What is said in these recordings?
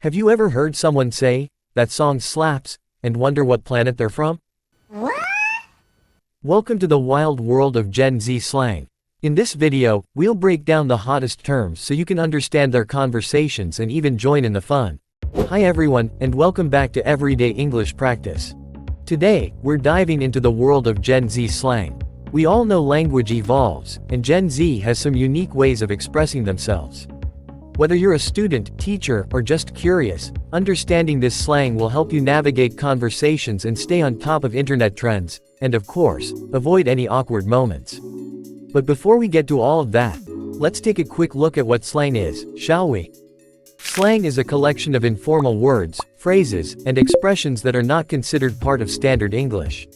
Have you ever heard someone say, "That song slaps," and wonder what planet they're from? What? Welcome to the wild world of Gen Z slang. In this video, we'll break down the hottest terms so you can understand their conversations and even join in the fun. Hi everyone, and welcome back to Everyday English Practice. Today, we're diving into the world of Gen Z slang. We all know language evolves, and Gen Z has some unique ways of expressing themselves. Whether you're a student, teacher, or just curious, understanding this slang will help you navigate conversations and stay on top of internet trends, and of course, avoid any awkward moments. But before we get to all of that, let's take a quick look at what slang is, shall we? Slang is a collection of informal words, phrases, and expressions that are not considered part of standard English,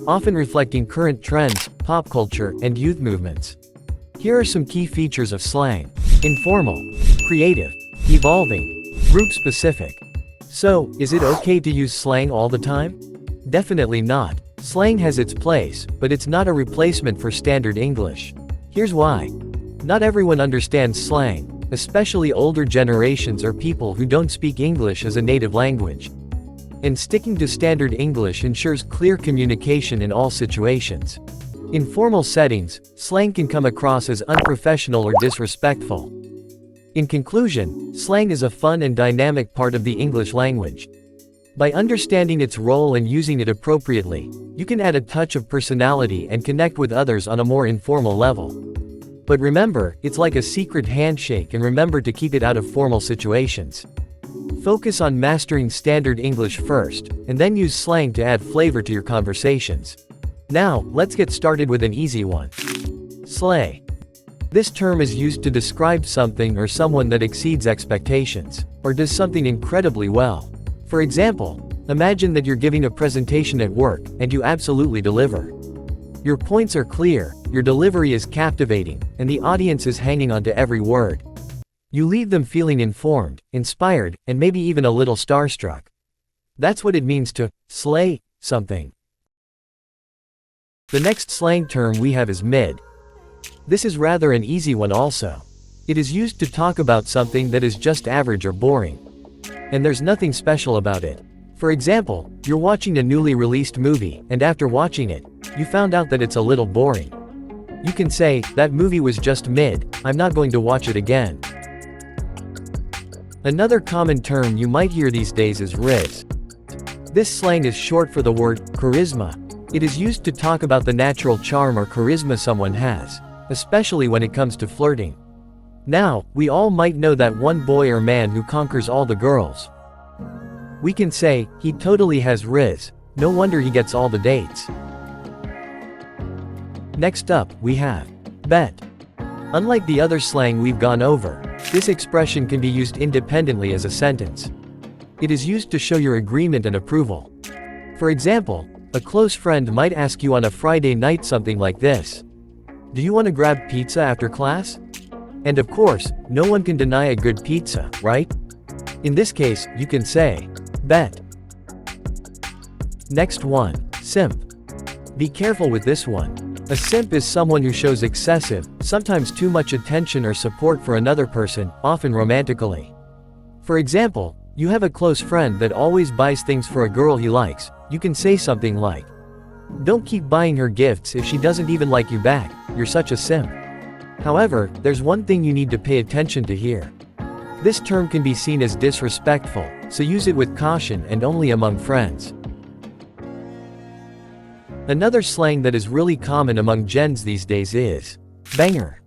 often reflecting current trends, pop culture, and youth movements. Here are some key features of slang. Informal, creative, evolving, group-specific. So, is it okay to use slang all the time? Definitely not. Slang has its place, but it's not a replacement for standard English. Here's why. Not everyone understands slang, especially older generations or people who don't speak English as a native language. And sticking to standard English ensures clear communication in all situations. In formal settings, slang can come across as unprofessional or disrespectful. In conclusion, slang is a fun and dynamic part of the English language. By understanding its role and using it appropriately, you can add a touch of personality and connect with others on a more informal level. But remember, it's like a secret handshake, and remember to keep it out of formal situations. Focus on mastering standard English first, and then use slang to add flavor to your conversations. Now, let's get started with an easy one. Slay. This term is used to describe something or someone that exceeds expectations, or does something incredibly well. For example, imagine that you're giving a presentation at work, and you absolutely deliver. Your points are clear, your delivery is captivating, and the audience is hanging on to every word. You leave them feeling informed, inspired, and maybe even a little starstruck. That's what it means to slay something. The next slang term we have is mid. This is rather an easy one also. It is used to talk about something that is just average or boring. And there's nothing special about it. For example, you're watching a newly released movie, and after watching it, you found out that it's a little boring. You can say, "That movie was just mid, I'm not going to watch it again." Another common term you might hear these days is riz. This slang is short for the word charisma. It is used to talk about the natural charm or charisma someone has, especially when it comes to flirting. Now, we all might know that one boy or man who conquers all the girls. We can say, "He totally has riz, no wonder he gets all the dates." Next up, we have bet. Unlike the other slang we've gone over, this expression can be used independently as a sentence. It is used to show your agreement and approval. For example, a close friend might ask you on a Friday night something like this: "Do you want to grab pizza after class?" And of course, no one can deny a good pizza, right? In this case, you can say, bet. Next one, simp. Be careful with this one. A simp is someone who shows excessive, sometimes too much attention or support for another person, often romantically. For example, you have a close friend that always buys things for a girl he likes. You can say something like, "Don't keep buying her gifts if she doesn't even like you back, you're such a simp." However, there's one thing you need to pay attention to here. This term can be seen as disrespectful, so use it with caution and only among friends. Another slang that is really common among gens these days is banger.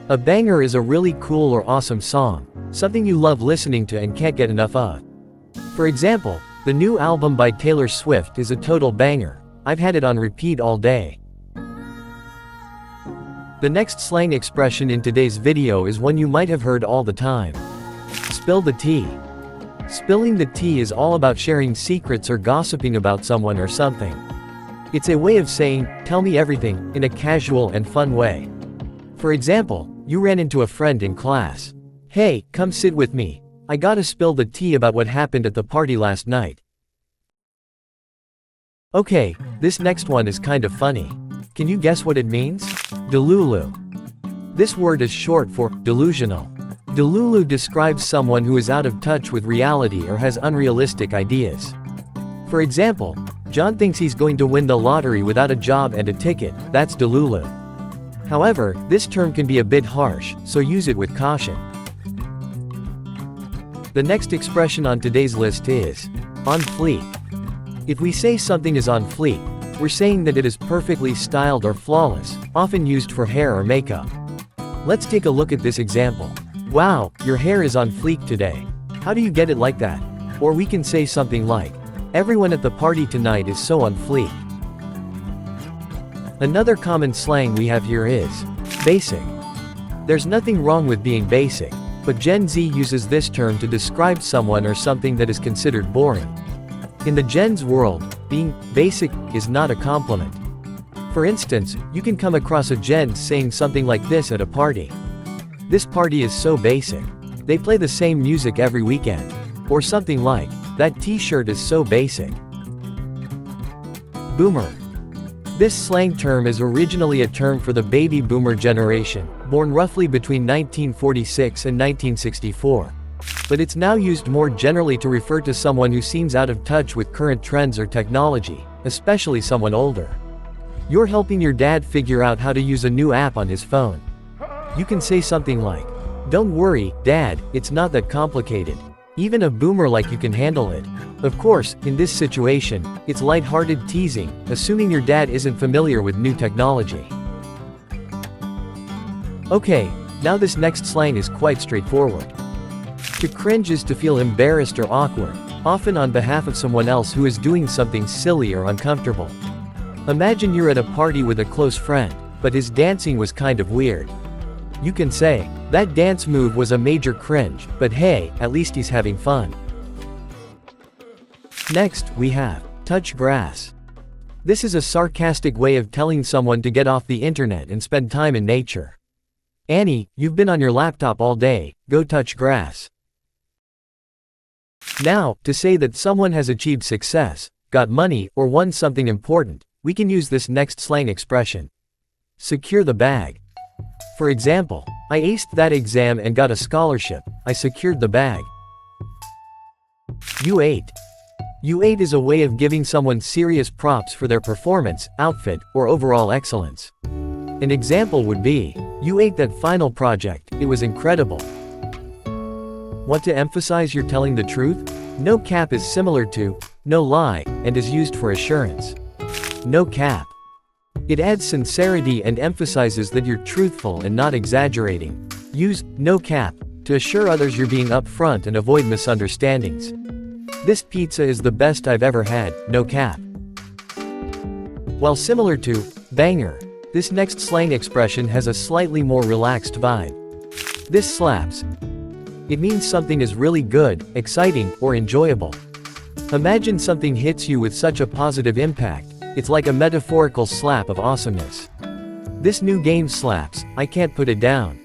A banger is a really cool or awesome song, something you love listening to and can't get enough of. For example, the new album by Taylor Swift is a total banger. I've had it on repeat all day. The next slang expression in today's video is one you might have heard all the time. Spill the tea. Spilling the tea is all about sharing secrets or gossiping about someone or something. It's a way of saying, "Tell me everything," in a casual and fun way. For example, you ran into a friend in class. "Hey, come sit with me. I gotta spill the tea about what happened at the party last night." Okay, this next one is kind of funny. Can you guess what it means? Delulu. This word is short for delusional. Delulu describes someone who is out of touch with reality or has unrealistic ideas. For example, John thinks he's going to win the lottery without a job and a ticket, that's Delulu. However, this term can be a bit harsh, so use it with caution. The next expression on today's list is on fleek. If we say something is on fleek, we're saying that it is perfectly styled or flawless, often used for hair or makeup. Let's take a look at this example. Wow, your hair is on fleek today. How do you get it like that? Or we can say something like, everyone at the party tonight is so on fleek. Another common slang we have here is basic. There's nothing wrong with being basic, but Gen Z uses this term to describe someone or something that is considered boring. In the Gen's world, being basic is not a compliment. For instance, you can come across a Gen saying something like this at a party. This party is so basic. They play the same music every weekend. Or something like, that t-shirt is so basic. Boomer. This slang term is originally a term for the baby boomer generation, born roughly between 1946 and 1964. But it's now used more generally to refer to someone who seems out of touch with current trends or technology, especially someone older. You're helping your dad figure out how to use a new app on his phone. You can say something like, "Don't worry, Dad, it's not that complicated. Even a boomer like you can handle it." Of course, in this situation, it's light-hearted teasing, assuming your dad isn't familiar with new technology. Okay, now this next slang is quite straightforward. To cringe is to feel embarrassed or awkward, often on behalf of someone else who is doing something silly or uncomfortable. Imagine you're at a party with a close friend, but his dancing was kind of weird. You can say, that dance move was a major cringe, but hey, at least he's having fun. Next, we have touch grass. This is a sarcastic way of telling someone to get off the internet and spend time in nature. Annie, you've been on your laptop all day, go touch grass. Now, to say that someone has achieved success, got money, or won something important, we can use this next slang expression. Secure the bag. For example, I aced that exam and got a scholarship, I secured the bag. You ate. You ate is a way of giving someone serious props for their performance, outfit, or overall excellence. An example would be, you ate that final project, it was incredible. Want to emphasize you're telling the truth? No cap is similar to no lie, and is used for assurance. No cap. It adds sincerity and emphasizes that you're truthful and not exaggerating. Use no cap to assure others you're being upfront and avoid misunderstandings. This pizza is the best I've ever had, no cap. While similar to banger, this next slang expression has a slightly more relaxed vibe. This slaps. It means something is really good, exciting, or enjoyable. Imagine something hits you with such a positive impact, it's like a metaphorical slap of awesomeness. This new game slaps, I can't put it down.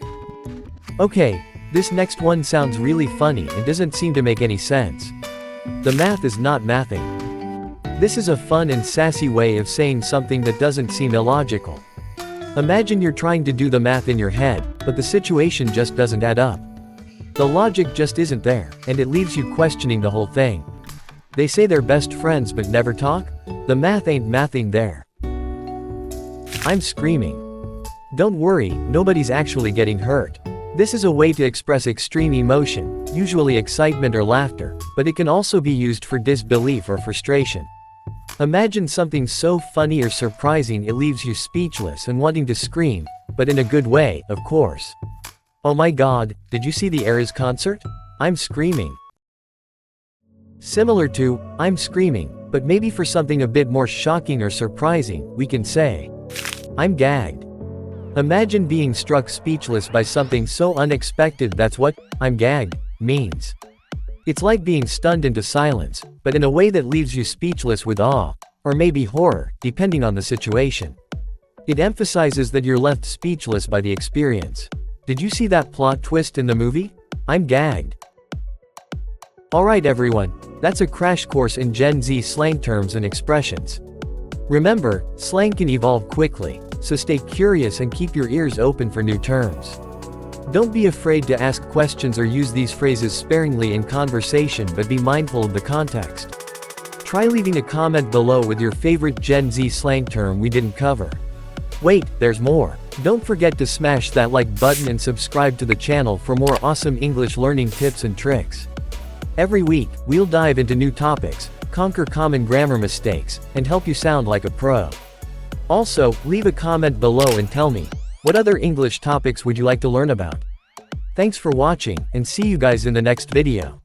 Okay, this next one sounds really funny and doesn't seem to make any sense. The math is not mathing. This is a fun and sassy way of saying something that doesn't seem illogical. Imagine you're trying to do the math in your head, but the situation just doesn't add up. The logic just isn't there, and it leaves you questioning the whole thing. They say they're best friends but never talk? The math ain't mathing there. I'm screaming. Don't worry, nobody's actually getting hurt. This is a way to express extreme emotion, usually excitement or laughter, but it can also be used for disbelief or frustration. Imagine something so funny or surprising it leaves you speechless and wanting to scream, but in a good way, of course. Oh my god, did you see the Eras concert? I'm screaming. Similar to, I'm screaming, but maybe for something a bit more shocking or surprising, we can say, I'm gagged. Imagine being struck speechless by something so unexpected. That's what I'm gagged means. It's like being stunned into silence, but in a way that leaves you speechless with awe, or maybe horror, depending on the situation. It emphasizes that you're left speechless by the experience. Did you see that plot twist in the movie? I'm gagged. Alright everyone, that's a crash course in Gen Z slang terms and expressions. Remember, slang can evolve quickly, so stay curious and keep your ears open for new terms. Don't be afraid to ask questions or use these phrases sparingly in conversation, but be mindful of the context. Try leaving a comment below with your favorite Gen Z slang term we didn't cover. Wait, there's more. Don't forget to smash that like button and subscribe to the channel for more awesome English learning tips and tricks. Every week, we'll dive into new topics, conquer common grammar mistakes, and help you sound like a pro. Also, leave a comment below and tell me, what other English topics would you like to learn about? Thanks for watching, and see you guys in the next video.